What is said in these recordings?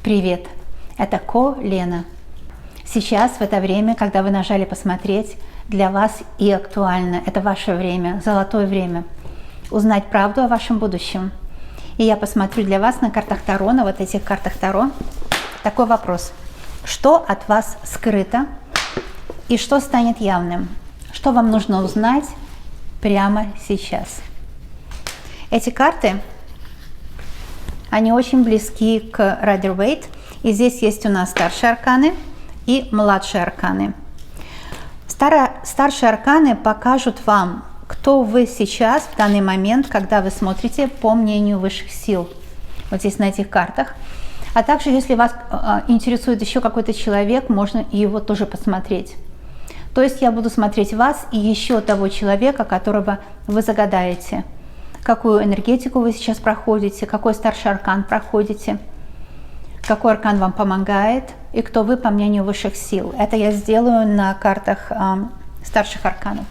Привет, это Лена. Сейчас, в это время, когда вы нажали посмотреть, для вас и актуально. Это ваше время, золотое время. Узнать правду о вашем будущем. И я посмотрю для вас на картах Таро, на вот этих картах Таро, такой вопрос. Что от вас скрыто и что станет явным? Что вам нужно узнать прямо сейчас? Эти карты, они очень близки к Rider-Waite. И здесь есть у нас старшие арканы и младшие арканы. Старшие арканы покажут вам, кто вы сейчас, в данный момент, когда вы смотрите по мнению высших сил. Вот здесь на этих картах. А также, если вас интересует еще какой-то человек, можно его тоже посмотреть. То есть я буду смотреть вас и еще того человека, которого вы загадаете. Какую энергетику вы сейчас проходите, какой старший аркан проходите, какой аркан вам помогает и кто вы по мнению высших сил. Это я сделаю на картах старших арканов.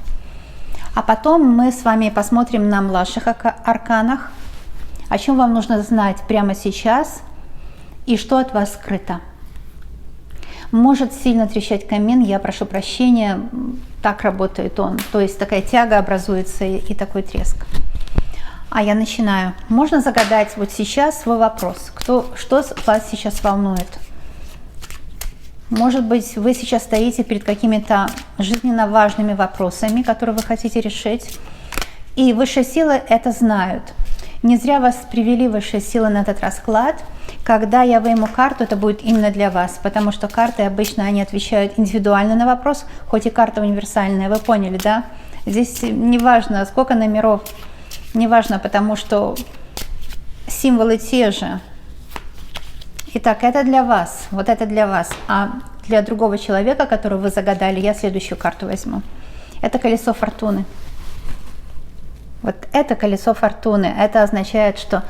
А потом мы с вами посмотрим на младших арканах, о чем вам нужно знать прямо сейчас и что от вас скрыто. Может сильно трещать камин, я прошу прощения, так работает он. То есть такая тяга образуется и такой треск. А я начинаю. Можно загадать вот сейчас свой вопрос. Что вас сейчас волнует? Может быть, вы сейчас стоите перед какими-то жизненно важными вопросами, которые вы хотите решить. И высшие силы это знают. Не зря вас привели высшие силы на этот расклад. Когда я выйму карту, это будет именно для вас. Потому что карты обычно они отвечают индивидуально на вопрос, хоть и карта универсальная. Вы поняли, да? Здесь не важно, сколько номеров. Не важно, потому что символы те же. Итак, это для вас, вот это для вас. А для другого человека, которого вы загадали, я следующую карту возьму. Это колесо фортуны. Вот это колесо фортуны. Это означает, что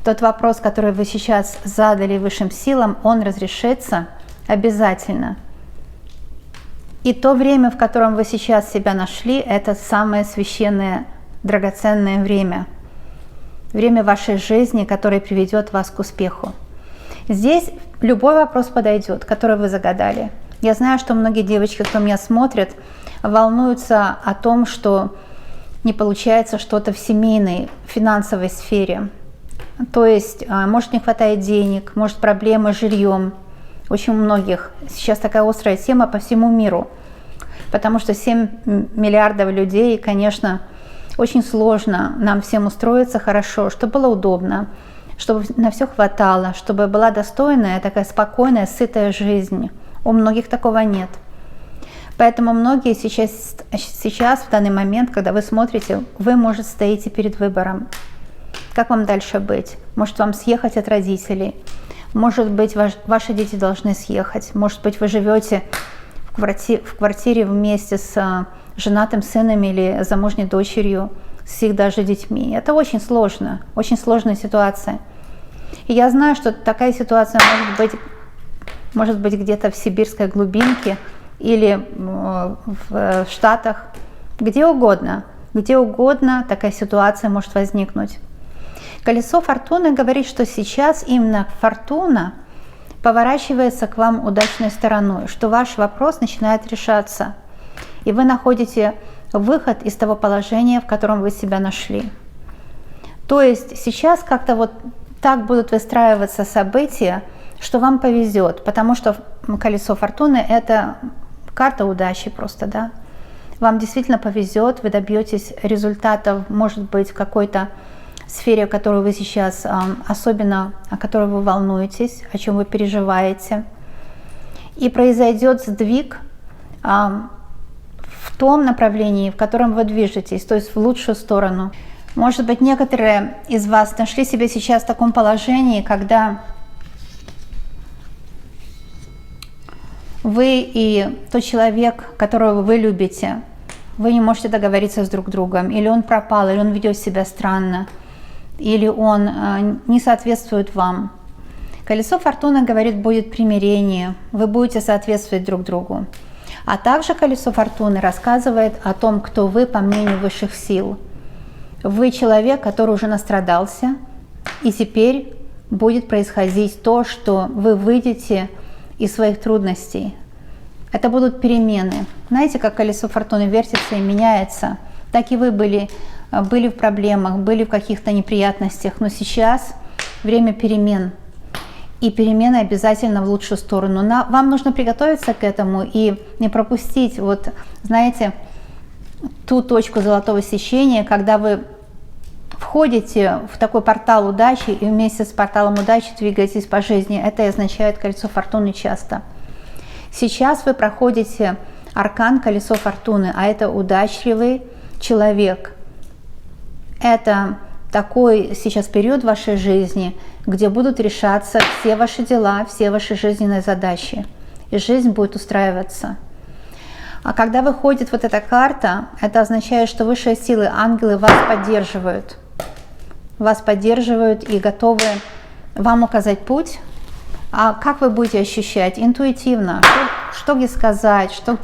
тот вопрос, который вы сейчас задали высшим силам, он разрешится обязательно. И то время, в котором вы сейчас себя нашли, это самое священное, драгоценное время. Время вашей жизни, которое приведет вас к успеху. Здесь любой вопрос подойдет, который вы загадали. Я знаю, что многие девочки, кто меня смотрит, волнуются о том, что не получается что-то в семейной, финансовой сфере. То есть, может, не хватает денег, может, проблемы с жильем. Очень у многих. Сейчас такая острая тема по всему миру. Потому что 7 миллиардов людей, и, конечно, очень сложно нам всем устроиться хорошо, чтобы было удобно, чтобы на все хватало, чтобы была достойная, такая спокойная, сытая жизнь. У многих такого нет. Поэтому многие сейчас, в данный момент, когда вы смотрите, вы, может, стоите перед выбором. Как вам дальше быть? Может, вам съехать от родителей? Может быть, ваши дети должны съехать? Может быть, вы живете в квартире вместе с женатым сыном или замужней дочерью, с их даже детьми. Это очень сложно, очень сложная ситуация. И я знаю, что такая ситуация может быть где-то в сибирской глубинке или в Штатах, где угодно такая ситуация может возникнуть. Колесо фортуны говорит, что сейчас именно фортуна поворачивается к вам удачной стороной, что ваш вопрос начинает решаться, и вы находите выход из того положения, в котором вы себя нашли. То есть сейчас как-то вот так будут выстраиваться события, что вам повезет, потому что колесо фортуны – это карта удачи просто, да. Вам действительно повезет, вы добьетесь результатов, может быть, в какой-то сфере, в которой вы сейчас, особенно о которой вы волнуетесь, о чем вы переживаете. И произойдет сдвиг в том направлении, в котором вы движетесь, то есть в лучшую сторону. Может быть, некоторые из вас нашли себя сейчас в таком положении, когда вы и тот человек, которого вы любите, вы не можете договориться с друг другом, или он пропал, или он ведет себя странно, или он не соответствует вам. Колесо фортуны говорит, будет примирение, вы будете соответствовать друг другу. А также колесо фортуны рассказывает о том, кто вы по мнению высших сил. Вы человек, который уже настрадался, и теперь будет происходить то, что вы выйдете из своих трудностей. Это будут перемены. Знаете, как колесо фортуны вертится и меняется, так и вы были в проблемах, были в каких-то неприятностях, но сейчас время перемен. И перемены обязательно в лучшую сторону. Вам нужно приготовиться к этому и не пропустить, вот, знаете, ту точку золотого сечения, когда вы входите в такой портал удачи и вместе с порталом удачи двигаетесь по жизни. Это и означает колесо фортуны часто. Сейчас вы проходите аркан колесо фортуны, а это удачливый человек. Это такой сейчас период в вашей жизни, где будут решаться все ваши дела, все ваши жизненные задачи. И жизнь будет устраиваться. А когда выходит вот эта карта, это означает, что высшие силы, ангелы вас поддерживают. Вас поддерживают и готовы вам указать путь. А как вы будете ощущать? Интуитивно. Что где сказать, что...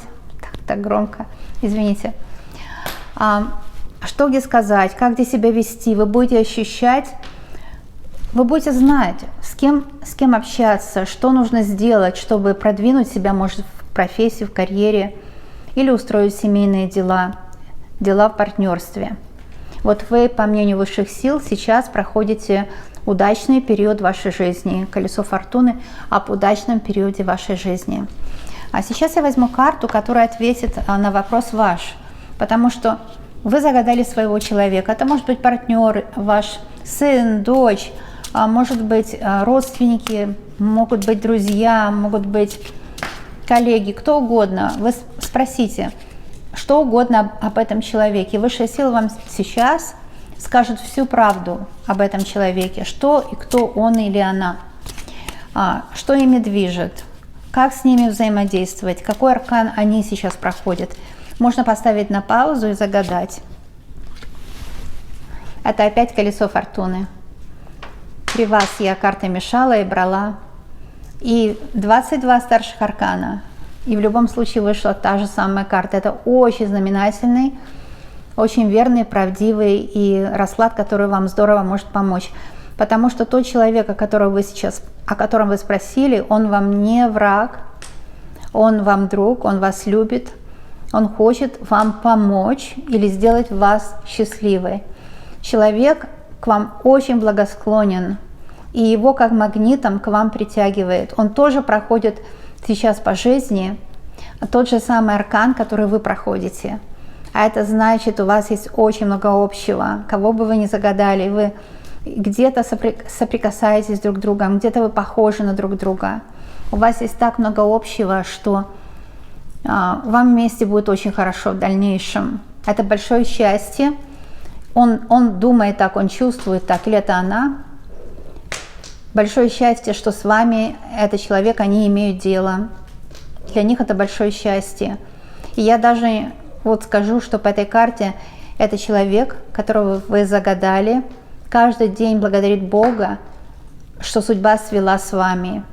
Так громко, извините. Что где сказать, как где себя вести, вы будете ощущать, вы будете знать, с кем общаться, что нужно сделать, чтобы продвинуть себя, может, в профессии, в карьере, или устроить семейные дела в партнерстве. Вот вы, по мнению высших сил, сейчас проходите удачный период вашей жизни, колесо фортуны об удачном периоде вашей жизни. А сейчас я возьму карту, которая ответит на вопрос ваш, потому что вы загадали своего человека. Это может быть партнер, ваш сын, дочь, может быть родственники, могут быть друзья, могут быть коллеги, кто угодно. Вы спросите, что угодно об этом человеке. Высшая сила вам сейчас скажет всю правду об этом человеке, что и кто он или она, что ими движет, как с ними взаимодействовать, какой аркан они сейчас проходят. Можно поставить на паузу и загадать. Это опять колесо фортуны. При вас я карты мешала и брала. И 22 старших аркана. И в любом случае вышла та же самая карта. Это очень знаменательный, очень верный, правдивый и расклад, который вам здорово может помочь. Потому что тот человек, о котором вы спросили, он вам не враг, он вам друг, он вас любит, он хочет вам помочь или сделать вас счастливой. Человек к вам очень благосклонен, и его как магнитом к вам притягивает. Он тоже проходит сейчас по жизни тот же самый аркан, который вы проходите. А это значит, у вас есть очень много общего. Кого бы вы ни загадали, вы где-то соприкасаетесь друг с другом, где-то вы похожи на друг друга. У вас есть так много общего, что вам вместе будет очень хорошо в дальнейшем. Это большое счастье. Он думает так, он чувствует так, или это она. Большое счастье, что с вами этот человек, они имеют дело. Для них это большое счастье. И я даже вот скажу, что по этой карте это человек, которого вы загадали, каждый день благодарит Бога, что судьба свела с вами.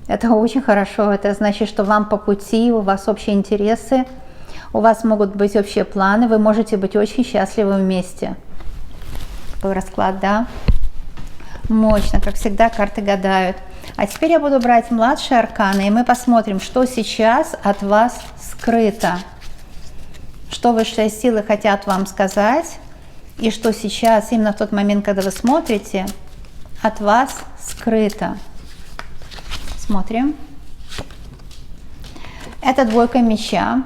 Это очень хорошо. Это значит, что вам по пути, у вас общие интересы, у вас могут быть общие планы, вы можете быть очень счастливы вместе. Такой расклад, да? Мощно, как всегда, карты гадают. А теперь я буду брать младшие арканы, и мы посмотрим, что сейчас от вас скрыто. Что высшие силы хотят вам сказать, и что сейчас, именно в тот момент, когда вы смотрите, от вас скрыто. Смотрим. Это двойка меча.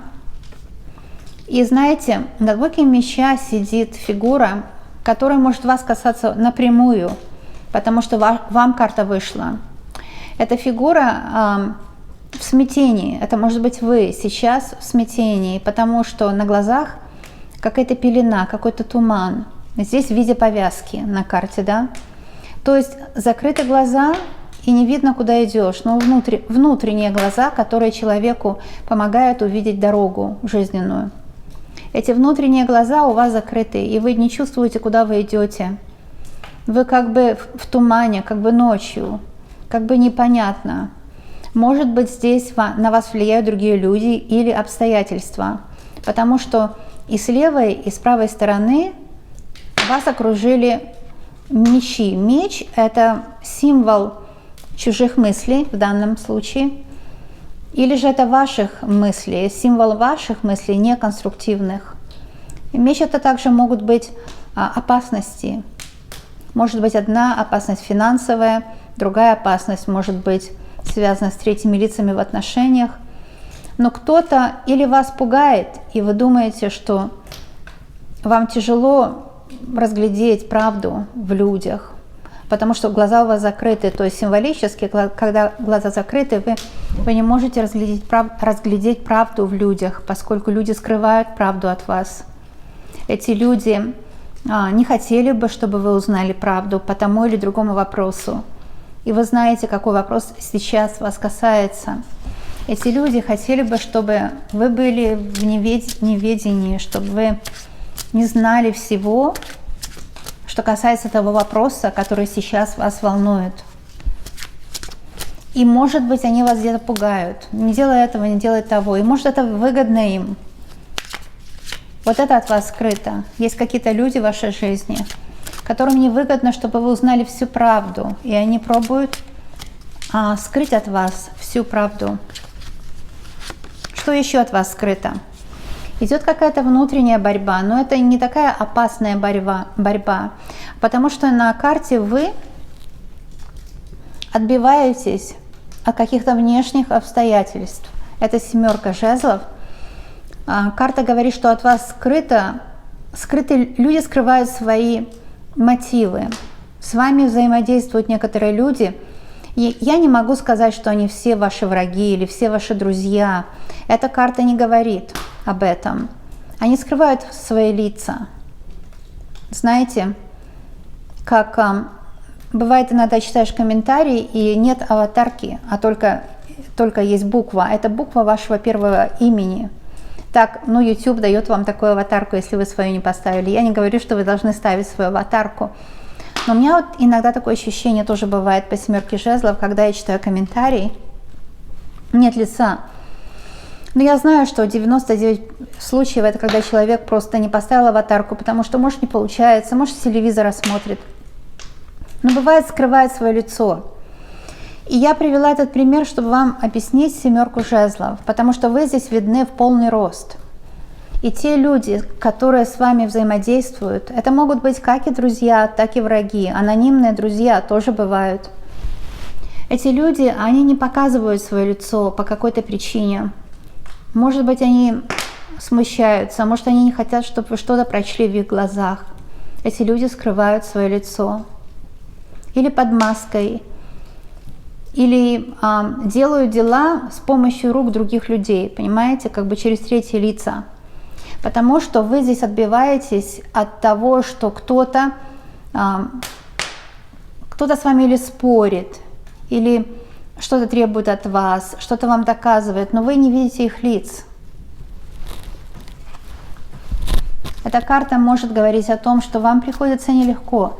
И знаете, на двойке меча сидит фигура, которая может вас касаться напрямую, потому что вам карта вышла. Эта фигура в смятении. Это может быть вы сейчас в смятении, потому что на глазах какая-то пелена, какой-то туман. Здесь в виде повязки на карте, да? То есть закрыты глаза и не видно, куда идешь. Но внутренние глаза, которые человеку помогают увидеть дорогу жизненную. Эти внутренние глаза у вас закрыты, и вы не чувствуете, куда вы идете. Вы как бы в тумане, как бы ночью, как бы непонятно. Может быть, здесь на вас влияют другие люди или обстоятельства, потому что и с левой, и с правой стороны вас окружили мечи. Меч – это символ чужих мыслей в данном случае, или же это ваших мыслей, символ ваших мыслей, неконструктивных. И меч – это также могут быть опасности. Может быть одна опасность финансовая, другая опасность может быть связана с третьими лицами в отношениях. Но кто-то или вас пугает, и вы думаете, что вам тяжело разглядеть правду в людях, потому что глаза у вас закрыты, то есть символически, когда глаза закрыты, вы не можете разглядеть правду в людях, поскольку люди скрывают правду от вас. Эти люди не хотели бы, чтобы вы узнали правду по тому или другому вопросу. И вы знаете, какой вопрос сейчас вас касается. Эти люди хотели бы, чтобы вы были в неведении, чтобы вы не знали всего, что касается того вопроса, который сейчас вас волнует. И, может быть, они вас где-то пугают. Не делай этого, не делай того. И, может, это выгодно им. Вот это от вас скрыто. Есть какие-то люди в вашей жизни, которым невыгодно, чтобы вы узнали всю правду. И они пробуют скрыть от вас всю правду. Что еще от вас скрыто? Идет какая-то внутренняя борьба, но это не такая опасная борьба, потому что на карте вы отбиваетесь от каких-то внешних обстоятельств. Это 7 жезлов. Карта говорит, что от вас люди скрывают свои мотивы. С вами взаимодействуют некоторые люди. И я не могу сказать, что они все ваши враги или все ваши друзья. Эта карта не говорит об этом. Они скрывают свои лица. Знаете, как бывает, иногда читаешь комментарии, и нет аватарки, а только есть буква. Это буква вашего первого имени. Так, YouTube дает вам такую аватарку, если вы свою не поставили. Я не говорю, что вы должны ставить свою аватарку. Но у меня вот иногда такое ощущение тоже бывает по 7 жезлов, когда я читаю комментарии, нет лица. Но я знаю, что 99 случаев это когда человек просто не поставил аватарку, потому что, может, не получается, может, с телевизора смотрит. Но бывает, скрывает свое лицо. И я привела этот пример, чтобы вам объяснить 7 жезлов, потому что вы здесь видны в полный рост. И те люди, которые с вами взаимодействуют, это могут быть как и друзья, так и враги. Анонимные друзья тоже бывают. Эти люди, они не показывают свое лицо по какой-то причине. Может быть, они смущаются, может, они не хотят, чтобы вы что-то прочли в их глазах. Эти люди скрывают свое лицо. Или под маской. Или делают дела с помощью рук других людей, понимаете, как бы через третьи лица. Потому что вы здесь отбиваетесь от того, что кто-то с вами или спорит, или что-то требует от вас, что-то вам доказывает, но вы не видите их лиц. Эта карта может говорить о том, что вам приходится нелегко.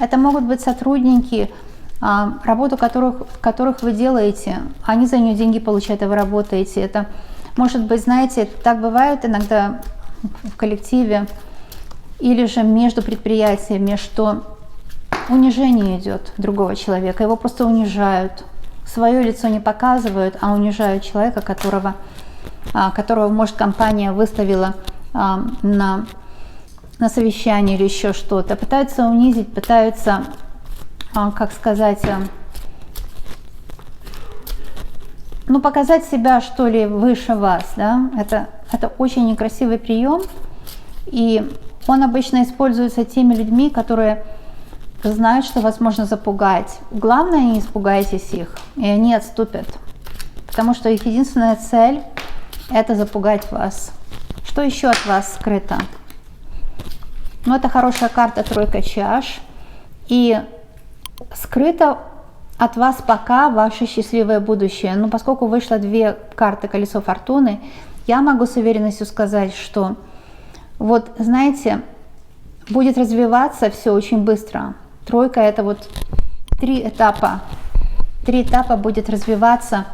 Это могут быть сотрудники, работу которых вы делаете, они за нее деньги получают, а вы работаете. Это может быть, знаете, так бывает иногда в коллективе или же между предприятиями, что унижение идет другого человека, его просто унижают, свое лицо не показывают, а унижают человека, которого может, компания выставила на совещание или еще что-то, пытаются унизить, пытаются, как сказать, показать себя, что ли, выше вас, да? Это очень некрасивый прием, и он обычно используется теми людьми, которые знают, что вас можно запугать. Главное, не испугайтесь их, и они отступят, потому что их единственная цель – это запугать вас. Что еще от вас скрыто? Это хорошая карта «Тройка чаш», и скрыто от вас пока ваше счастливое будущее. Но поскольку вышло 2 карты «Колесо фортуны», я могу с уверенностью сказать, что вот, знаете, будет развиваться все очень быстро. Тройка – это вот 3 этапа. 3 этапа будет развиваться,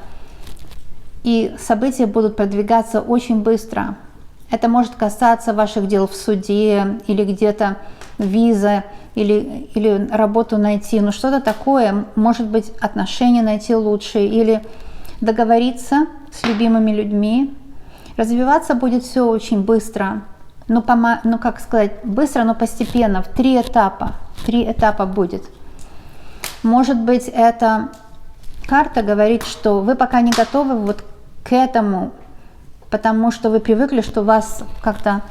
и события будут продвигаться очень быстро. Это может касаться ваших дел в суде или где-то виза, или работу найти, ну что-то такое, может быть, отношения найти лучше, или договориться с любимыми людьми. Развиваться будет все очень быстро, ну как сказать, быстро, но постепенно, в 3 этапа. 3 этапа будет. Может быть, эта карта говорит, что вы пока не готовы вот к этому, потому что вы привыкли, что у вас как-то,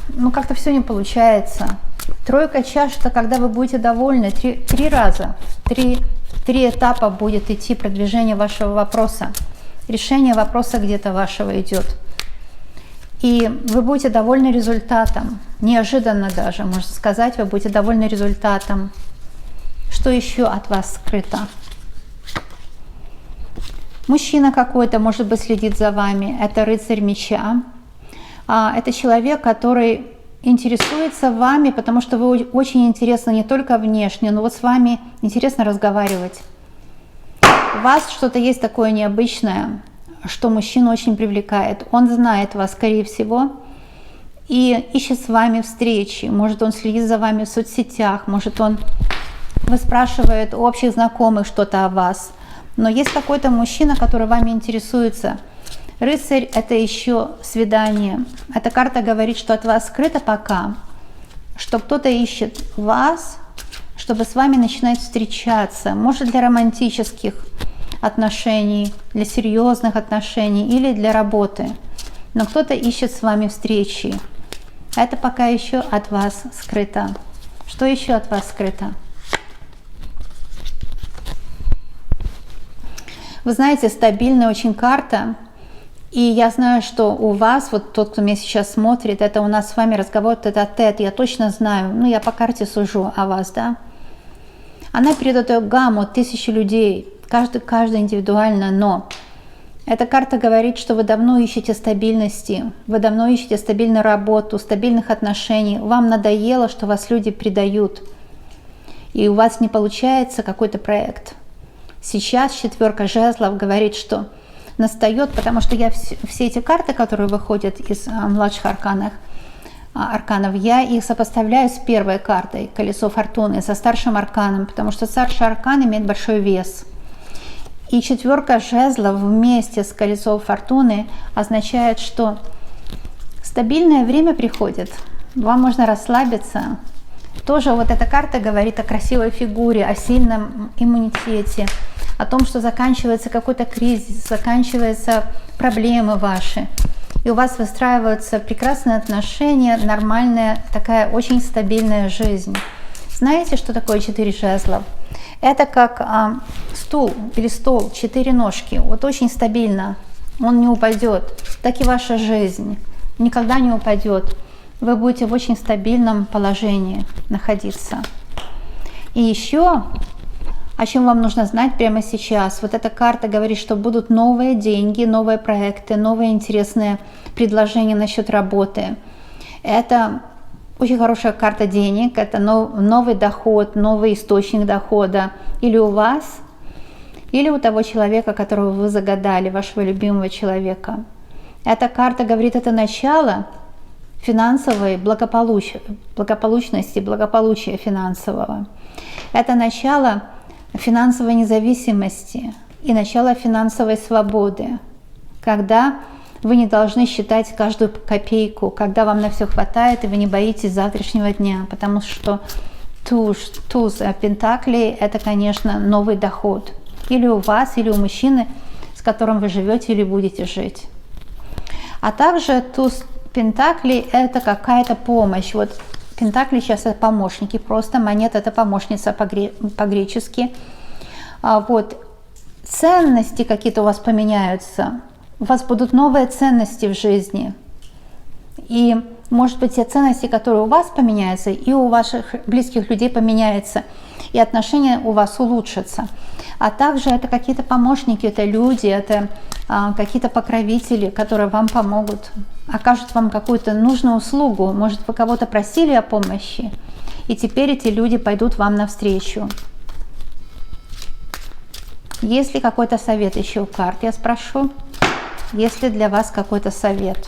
ну как-то все не получается. 3 чаш — это когда вы будете довольны 3 раза, 3 этапа будет идти продвижение вашего вопроса. Решение вопроса где-то вашего идет. И вы будете довольны результатом. Неожиданно даже, можно сказать, вы будете довольны результатом. Что еще от вас скрыто? Мужчина какой-то, может быть, следит за вами. Это рыцарь меча. Это человек, который интересуется вами, потому что вы очень интересны не только внешне, но вот с вами интересно разговаривать. У вас что-то есть такое необычное, что мужчину очень привлекает. Он знает вас, скорее всего, и ищет с вами встречи. Может, он следит за вами в соцсетях, может, он выспрашивает у общих знакомых что-то о вас. Но есть какой-то мужчина, который вами интересуется. Рыцарь — это еще свидание. Эта карта говорит, что от вас скрыто пока, что кто-то ищет вас, чтобы с вами начинать встречаться. Может, для романтических отношений, для серьезных отношений или для работы. Но кто-то ищет с вами встречи. Это пока еще от вас скрыто. Что еще от вас скрыто? Вы знаете, стабильная очень карта. И я знаю, что у вас, вот тот, кто меня сейчас смотрит, это у нас с вами разговор тет-а-тет. Я точно знаю, ну я по карте сужу о вас, да. Она передает эту гамму 1000 людей, каждый индивидуально, но эта карта говорит, что вы давно ищете стабильности, вы давно ищете стабильную работу, стабильных отношений. Вам надоело, что вас люди предают, и у вас не получается какой-то проект. Сейчас 4 жезлов говорит, что настает, потому что я все эти карты, которые выходят из младших арканов, я их сопоставляю с 1 картой, колесо фортуны, со старшим арканом, потому что старший аркан имеет большой вес. И 4 жезлов вместе с колесом фортуны означает, что стабильное время приходит, вам можно расслабиться. Тоже вот эта карта говорит о красивой фигуре, о сильном иммунитете, о том, что заканчивается какой-то кризис, заканчиваются проблемы ваши. И у вас выстраиваются прекрасные отношения, нормальная, такая очень стабильная жизнь. Знаете, что такое 4 жезлов? Это как стул или стол, 4 ножки. Вот очень стабильно, он не упадет. Так и ваша жизнь никогда не упадет. Вы будете в очень стабильном положении находиться. И еще, о чем вам нужно знать прямо сейчас. Вот эта карта говорит, что будут новые деньги, новые проекты, новые интересные предложения насчет работы. Это очень хорошая карта денег, это новый доход, новый источник дохода. Или у вас, или у того человека, которого вы загадали, вашего любимого человека. Эта карта говорит, это начало финансовой благополучности, благополучия финансового. Это начало финансовой независимости и начало финансовой свободы, когда вы не должны считать каждую копейку, когда вам на все хватает и вы не боитесь завтрашнего дня, потому что туз пентаклей — это, конечно, новый доход. Или у вас, или у мужчины, с которым вы живете или будете жить. А также туз пентаклей — это какая-то помощь. Вот пентакли сейчас это помощники, просто монета — это помощница по-гречески. Вот ценности какие-то у вас поменяются, у вас будут новые ценности в жизни. И, может быть, те ценности, которые у вас поменяются, и у ваших близких людей поменяются, и отношения у вас улучшатся. А также это какие-то помощники, это люди, это какие-то покровители, которые вам помогут, окажут вам какую-то нужную услугу. Может, вы кого-то просили о помощи, и теперь эти люди пойдут вам навстречу. Есть ли какой-то совет еще у карт, я спрошу? Есть ли для вас какой-то совет?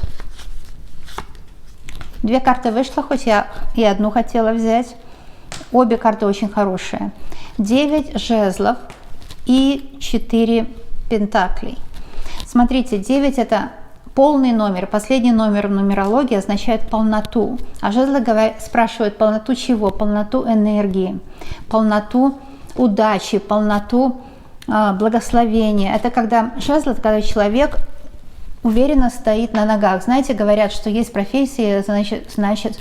2 карты вышло, хоть я и одну хотела взять. Обе карты очень хорошие. 9 жезлов и 4 пентаклей. Смотрите, 9 это полный номер. Последний номер в нумерологии означает полноту. А жезлы спрашивают полноту чего? Полноту энергии, полноту удачи, полноту благословения. Это когда жезл, это когда человек уверенно стоит на ногах. Знаете, говорят, что есть профессии, значит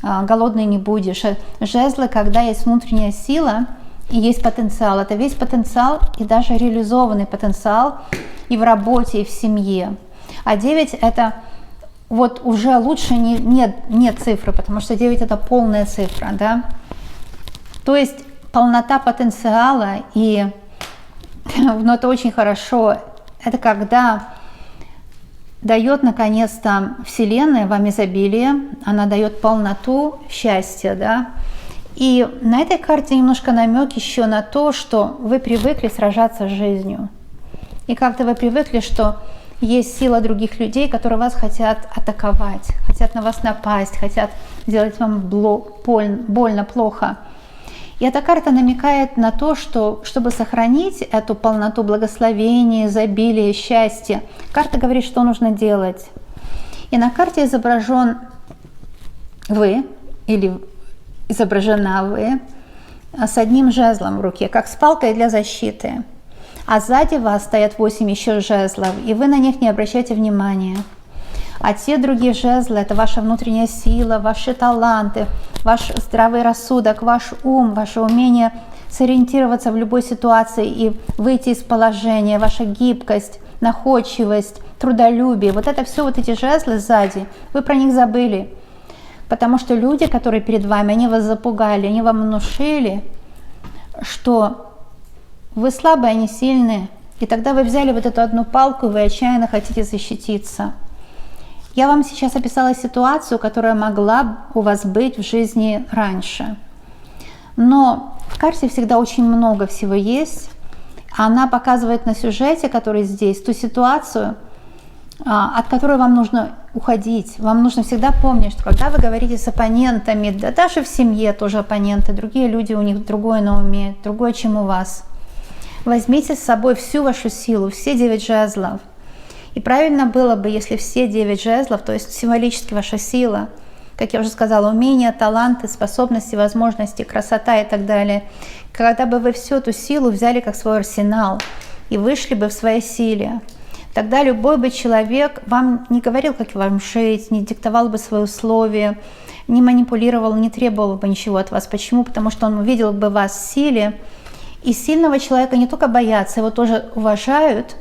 голодный не будешь. Жезлы, когда есть внутренняя сила и есть потенциал. Это весь потенциал и даже реализованный потенциал и в работе, и в семье. А 9 это вот уже лучше нет цифры, потому что 9 это полная цифра, да. То есть полнота потенциала, и ну, это очень хорошо. Это когда дает наконец-то Вселенная вам изобилие, она дает полноту счастья, да. И на этой карте немножко намек еще на то, что вы привыкли сражаться с жизнью. И как-то вы привыкли, что есть сила других людей, которые вас хотят атаковать, хотят на вас напасть, хотят сделать вам больно, плохо. И эта карта намекает на то, что чтобы сохранить эту полноту благословения, изобилия, счастья, карта говорит, что нужно делать. И на карте изображен вы или изображена вы с одним жезлом в руке, как с палкой для защиты. А сзади вас стоят 8 еще жезлов, и вы на них не обращайте внимания. А те другие жезлы – это ваша внутренняя сила, ваши таланты, ваш здравый рассудок, ваш ум, ваше умение сориентироваться в любой ситуации и выйти из положения, ваша гибкость, находчивость, трудолюбие. Вот это все, вот эти жезлы сзади, вы про них забыли. Потому что люди, которые перед вами, они вас запугали, они вам внушили, что вы слабые, они сильные. И тогда вы взяли вот эту одну палку, и вы отчаянно хотите защититься. Я вам сейчас описала ситуацию, которая могла у вас быть в жизни раньше. Но в карте всегда очень много всего есть. Она показывает на сюжете, который здесь, ту ситуацию, от которой вам нужно уходить. Вам нужно всегда помнить, что когда вы говорите с оппонентами, да даже в семье тоже оппоненты, другие люди, у них другое на уме, другое, чем у вас. Возьмите с собой всю вашу силу, все 9 жезлов. И правильно было бы, если все 9 жезлов, то есть символически ваша сила, как я уже сказала, умения, таланты, способности, возможности, красота и так далее, когда бы вы всю эту силу взяли как свой арсенал и вышли бы в своей силе, тогда любой бы человек вам не говорил, как вам жить, не диктовал бы свои условия, не манипулировал, не требовал бы ничего от вас. Почему? Потому что он увидел бы вас в силе. И сильного человека не только боятся, его тоже уважают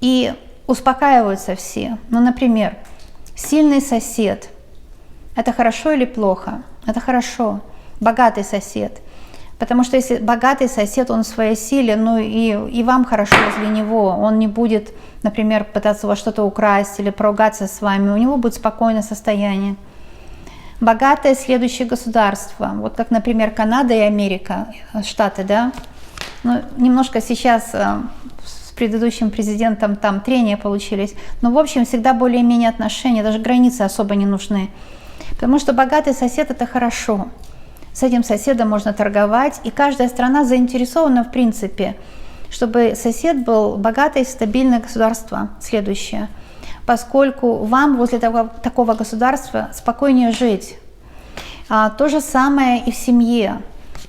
и успокаиваются все. Ну, например, сильный сосед. Это хорошо или плохо? Это хорошо. Богатый сосед. Потому что если богатый сосед, он в своей силе, ну и вам хорошо возле него. Он не будет, например, пытаться у вас что-то украсть или поругаться с вами. У него будет спокойное состояние. Богатое следующее государство. Вот как, например, Канада и Америка, Штаты, да? Ну, немножко сейчас с предыдущим президентом там трения получились, но в общем всегда более-менее отношения, даже границы особо не нужны. Потому что богатый сосед – это хорошо. С этим соседом можно торговать, и каждая страна заинтересована в принципе, чтобы сосед был богатое, стабильное государство следующее, поскольку вам возле такого государства спокойнее жить. То же самое и в семье.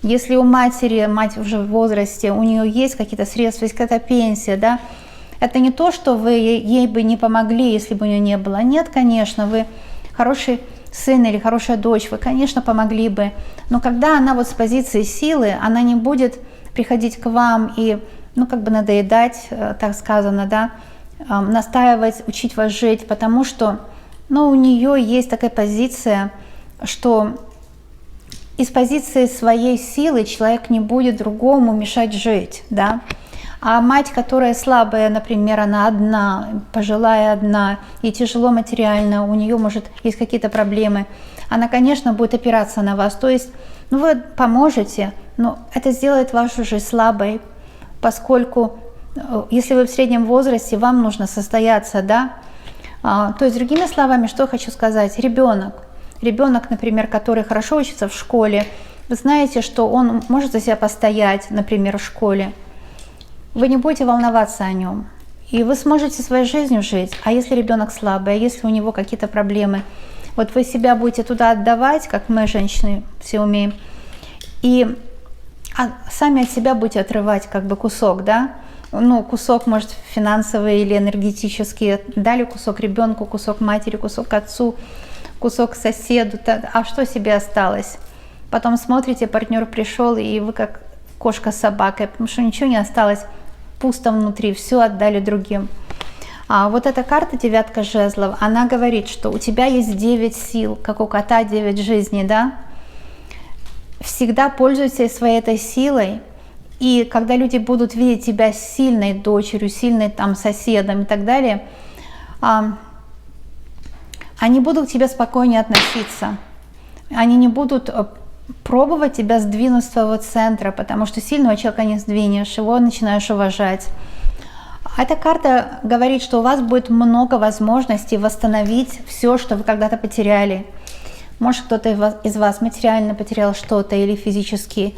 Если у матери, мать уже в возрасте, у нее есть какие-то средства, есть какая-то пенсия, да, это не то, что вы ей бы не помогли, если бы у нее не было. Нет, конечно, вы хороший сын или хорошая дочь, вы, конечно, помогли бы. Но когда она вот с позиции силы, она не будет приходить к вам и, ну, как бы надоедать, так сказано, да, настаивать, учить вас жить, потому что, ну, у нее есть такая позиция, что из позиции своей силы человек не будет другому мешать жить, да. А мать, которая слабая, например, она одна, пожилая одна, ей тяжело материально, у нее, может, есть какие-то проблемы, она, конечно, будет опираться на вас. То есть, ну, вы поможете, но это сделает вашу жизнь слабой, поскольку, если вы в среднем возрасте, вам нужно состояться, да. То есть, другими словами, что хочу сказать, ребенок. ребенок, например, который хорошо учится в школе, вы знаете, что он может за себя постоять, например, в школе, вы не будете волноваться о нем. И вы сможете своей жизнью жить. А если ребенок слабый, а если у него какие-то проблемы, вот вы себя будете туда отдавать, как мы, женщины, все умеем, и сами от себя будете отрывать как бы кусок, да? Ну, кусок, может, финансовый или энергетический. Дали кусок ребенку, кусок матери, кусок отцу, кусок соседу. А что себе осталось? Потом смотрите, партнер пришел, и вы как кошка с собакой, потому что ничего не осталось, пусто внутри, все отдали другим. А вот эта карта, девятка жезлов, она говорит, что у тебя есть 9 сил, как у кота 9 жизней, да? Всегда пользуйся своей этой силой, и когда люди будут видеть тебя сильной дочерью, сильной там соседом и так далее, они будут к тебе спокойнее относиться. Они не будут пробовать тебя сдвинуть с твоего центра, потому что сильного человека не сдвинешь, его начинаешь уважать. Эта карта говорит, что у вас будет много возможностей восстановить все, что вы когда-то потеряли. Может, кто-то из вас материально потерял что-то или физически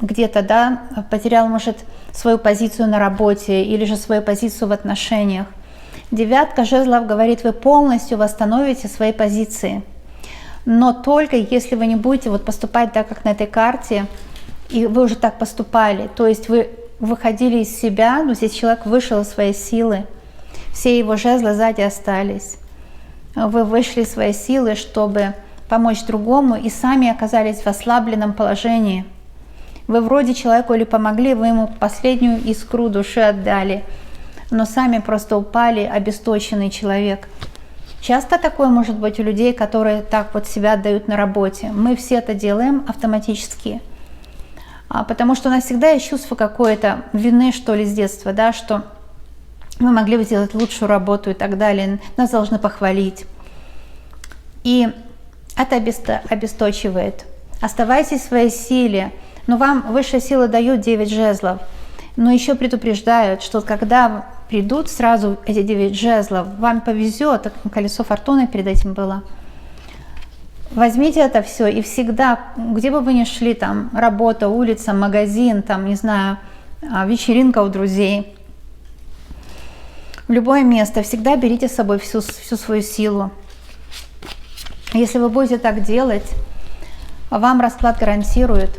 где-то, да, потерял, может, свою позицию на работе или же свою позицию в отношениях. Девятка жезлов говорит, вы полностью восстановите свои позиции. Но только если вы не будете вот поступать так, как на этой карте, и вы уже так поступали, то есть вы выходили из себя, но здесь человек вышел из своей силы, все его жезлы сзади остались. Вы вышли из своей силы, чтобы помочь другому, и сами оказались в ослабленном положении. Вы вроде человеку или помогли, вы ему последнюю искру души отдали, но сами просто упали, обесточенный человек. Часто такое может быть у людей, которые так вот себя отдают на работе. Мы все это делаем автоматически, потому что у нас всегда есть чувство какой-то вины, что ли, с детства, да, что мы могли бы сделать лучшую работу и так далее, нас должны похвалить. И это обесточивает. Оставайтесь в своей силе, но вам высшая сила дает 9 жезлов, но еще предупреждают, что когда придут сразу эти 9 жезлов, вам повезет, колесо фортуны перед этим было. Возьмите это все и всегда, где бы вы ни шли, там, работа, улица, магазин, там, не знаю, вечеринка у друзей, в любое место, всегда берите с собой всю свою силу. Если вы будете так делать, вам расклад гарантирует,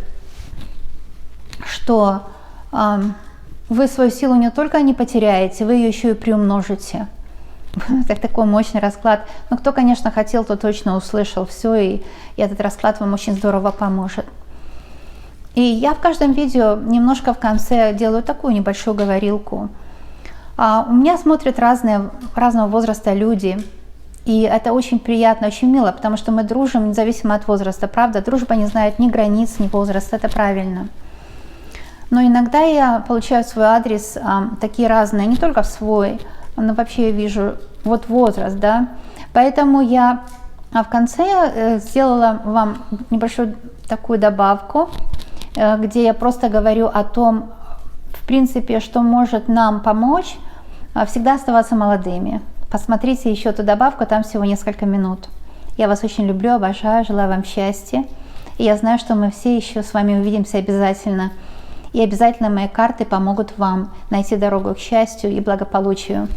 что вы свою силу не только не потеряете, вы ее еще и приумножите. Это такой мощный расклад. Но кто, конечно, хотел, тот точно услышал все, и этот расклад вам очень здорово поможет. И я в каждом видео немножко в конце делаю такую небольшую говорилку. У меня смотрят разного возраста люди, и это очень приятно, очень мило, потому что мы дружим независимо от возраста, правда? Дружба не знает ни границ, ни возраста, это правильно. Но иногда я получаю в свой адрес такие разные, не только в свой, но вообще я вижу вот возраст, да. Поэтому я в конце сделала вам небольшую такую добавку, где я просто говорю о том, в принципе, что может нам помочь всегда оставаться молодыми. Посмотрите еще эту добавку, там всего несколько минут. Я вас очень люблю, обожаю, желаю вам счастья. И я знаю, что мы все еще с вами увидимся обязательно. И обязательно мои карты помогут вам найти дорогу к счастью и благополучию.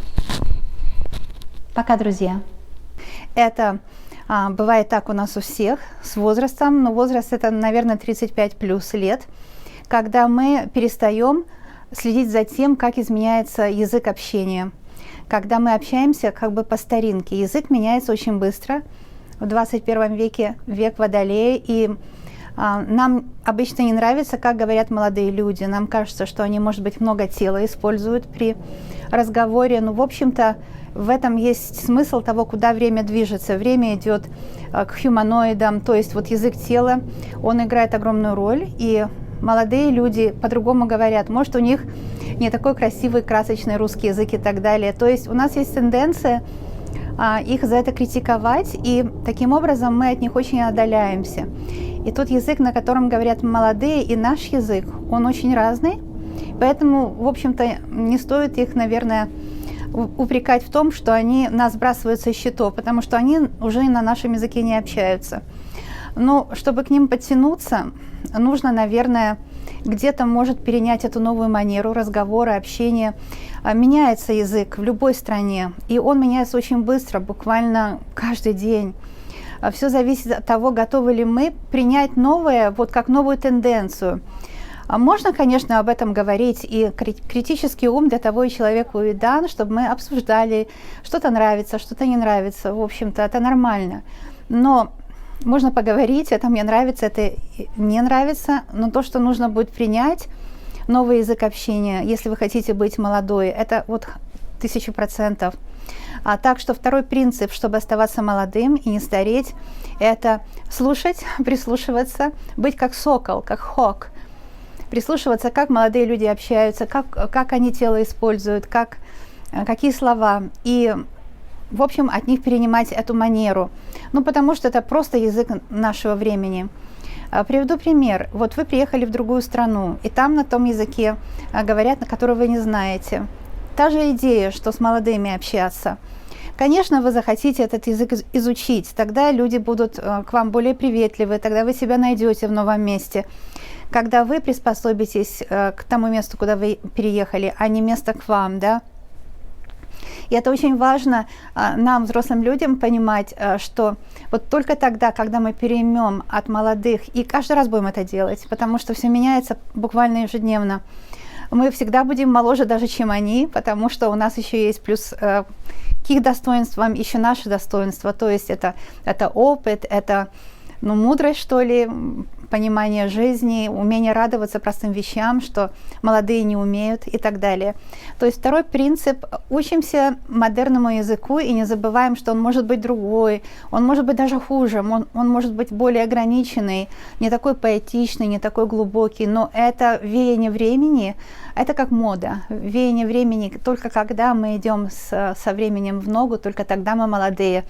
Пока, друзья. Это бывает так у нас у всех с возрастом, но возраст это, наверное, 35 плюс лет, когда мы перестаем следить за тем, как изменяется язык общения. Когда мы общаемся как бы по старинке. Язык меняется очень быстро. В 21 веке век Водолея, и нам обычно не нравится, как говорят молодые люди. Нам кажется, что они, может быть, много тела используют при разговоре. Но, в общем-то, в этом есть смысл того, куда время движется. Время идет к хуманоидам, то есть вот язык тела, он играет огромную роль. И молодые люди по-другому говорят. Может, у них не такой красивый, красочный русский язык и так далее. То есть у нас есть тенденция их за это критиковать, и таким образом мы от них очень отдаляемся. И тот язык, на котором говорят молодые, и наш язык, он очень разный, поэтому, в общем-то, не стоит их, наверное, упрекать в том, что они нас сбрасывают со счетов, потому что они уже на нашем языке не общаются. Но чтобы к ним подтянуться, нужно, наверное, где-то может перенять эту новую манеру разговора, общения. Меняется язык в любой стране, и он меняется очень быстро, буквально каждый день. Все зависит от того, готовы ли мы принять новое, вот как новую тенденцию. Можно, конечно, об этом говорить, и критический ум для того и человеку и дан, чтобы мы обсуждали, что-то нравится, что-то не нравится. В общем-то, это нормально. Но можно поговорить, это мне нравится, это не нравится, но то, что нужно будет принять, новый язык общения, если вы хотите быть молодой, это вот 1000%. Так что второй принцип, чтобы оставаться молодым и не стареть, это слушать, прислушиваться, быть как сокол, как хок, прислушиваться, как молодые люди общаются, как они тело используют, какие слова, и, в общем, от них перенимать эту манеру. Ну, потому что это просто язык нашего времени. Приведу пример. Вот вы приехали в другую страну, и там на том языке говорят, на который вы не знаете. Та же идея, что с молодыми общаться. Конечно, вы захотите этот язык изучить, тогда люди будут к вам более приветливы, тогда вы себя найдете в новом месте. Когда вы приспособитесь к тому месту, куда вы переехали, а не место к вам, да? И это очень важно нам, взрослым людям, понимать, что вот только тогда, когда мы переймем от молодых, и каждый раз будем это делать, потому что все меняется буквально ежедневно, мы всегда будем моложе даже, чем они, потому что у нас еще есть плюс к их достоинствам еще наши достоинства, то есть это опыт, это мудрость, что ли, понимание жизни, умение радоваться простым вещам, что молодые не умеют и так далее. То есть второй принцип – учимся модерному языку и не забываем, что он может быть другой, он может быть даже хуже, он может быть более ограниченный, не такой поэтичный, не такой глубокий, но это веяние времени, это как мода. Веяние времени, только когда мы идем со временем в ногу, только тогда мы молодые.